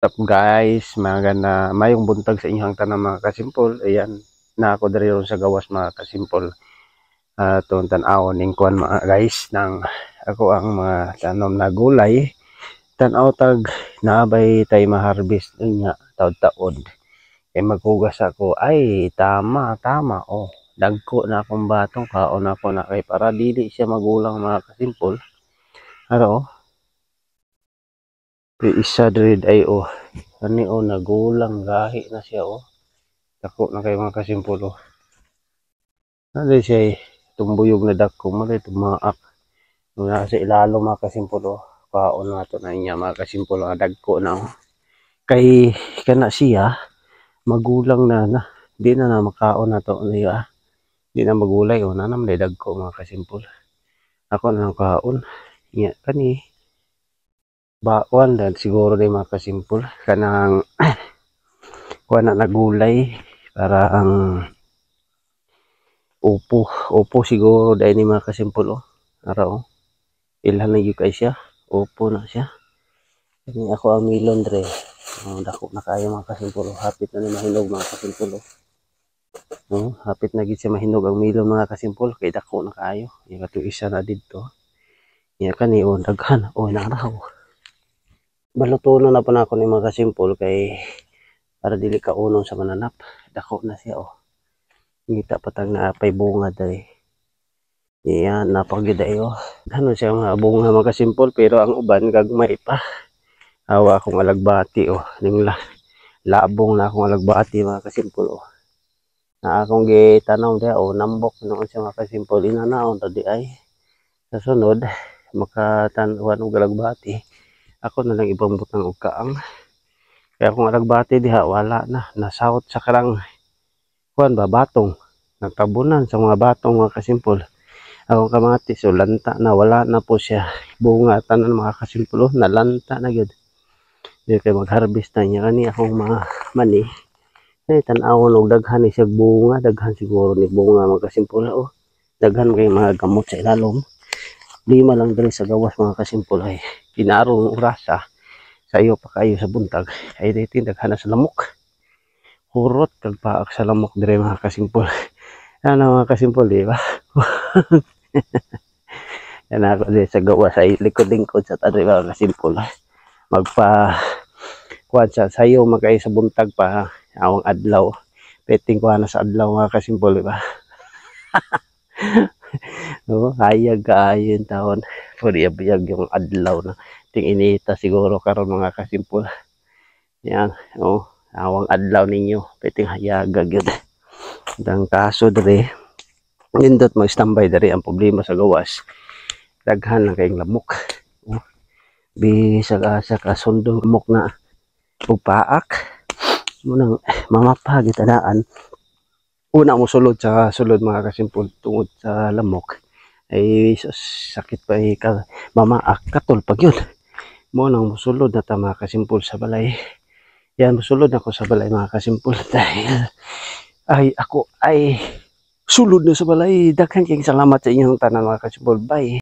What's up guys, maganda mayong buntag sa inyong tanan mga kasimpol. Ayan, na ako diri ron sa gawas mga kasimpol. Atong tan-aw ning kuan mga guys nang ako ang mga tanom na gulay. Tan-aw tag naabay tay ma-harvest niya taud-taod. Kay maghugas ako, ay tama oh. Dagko na akong batong kaon ako na kay para dili siya magulang mga kasimpol. Aro, isa diri ay oh. Ani oh nagulang gahi na siya oh. Dako na kay mga kasimpol oh. Ano siya tumbuyog na dako mo rin tumaak. Nasa ilalo mga kasimpol oh. Kaon na ito na niya mga kasimpol oh. Dagko na oh. Kay kana siya magulang na. Di na makaon na ito niya. Di na magulay oh. Nanam na dagko mga kasimpol. Ako na ng kaon. Nga kani. Bakwan dan siguro din mga kasimpol. Kanang kuha na nagulay para ang upo siguro dahil ni mga kasimpol oh. Araw ilhan na yun kay siya, upo na siya. Kani ako ang milon dre. Dako na kayo mga kasimpol oh. Hapit na ni mahinog mga kasimpol oh. Hapit na gid siya mahinog ang milon mga kasimpol kay dako na kayo. Yung ato isa na dito. Yan kani oh daghan oh naraw. Balutonon na pa na ako ni mga kasimpol kay para dili ka unong sa mananap. Dako na siya oh. Ngita patang na pay bunga dali. Yan napagid ayo. Ano siya mga bunga mga kasimpol pero ang uban gagmay pa. Hawa akong alagbati oh. Ning labong na akong alagbati mga kasimpol oh. Na akong gitanaw dia oh nambok noon siya mga kasimpol inanaon ta di ay. Sa sunod makatan-uwan og alagbati. Ako na lang ibang butang og kaang. Kaya kung alagbati diha wala na nasawot sa karang kuan ba batong. Nagtabunan sa mga batong mga kasimpol. Akong kamatis so lanta na wala na po siya bunga tanan mga kasimpol oh, nalanta na gyud. Di kay mag-harvest na niya kani akong mga mani. Ay tan-awon og daghan ni siya bunga, daghan siguro ni bunga mga kasimpol oh. Daghan kay mga gamot sa ilalom. Lima lang diri sa gawas mga kasimpol ay kinarong orasa sa iyo pa kayo sa buntag ay dito daghan na sa lamok. Hurot kag paak sa lamok diri mga kasimpol. Ano mga kasimpol di ba? Yan ako din sa gawas ay likod-lingkod sa tari mga kasimpol. Magpa kuan sa sayo magkay sa buntag pa awang adlaw. Peting kuha na sa adlaw mga kasimpol di ba? No, hayag kaayo yung taon. Puriyab-yag yung adlaw na. Ting inita siguro karon mga kasimpol. Yan, oh, awang adlaw ninyo. Peting hayagag yun. Dang kaso dere. Nindot mag-standby dere ang problema sa gawas. Daghan lang kayong lamok. Oh, bisag asa kasundong lamok na upaak. Munang mamapag itadaan. Una mo sulod sa sulod mga kasimpol tungod sa lamok ay sakit pa ka mamaak katol pag yun mo nang musulod na ta mga kasimpol sa balay. Yan musulod ako sa balay mga kasimpol dahil ay ako ay sulod na sa balay. Daghan kayong salamat sa inyong tanan mga kasimpol. Bye.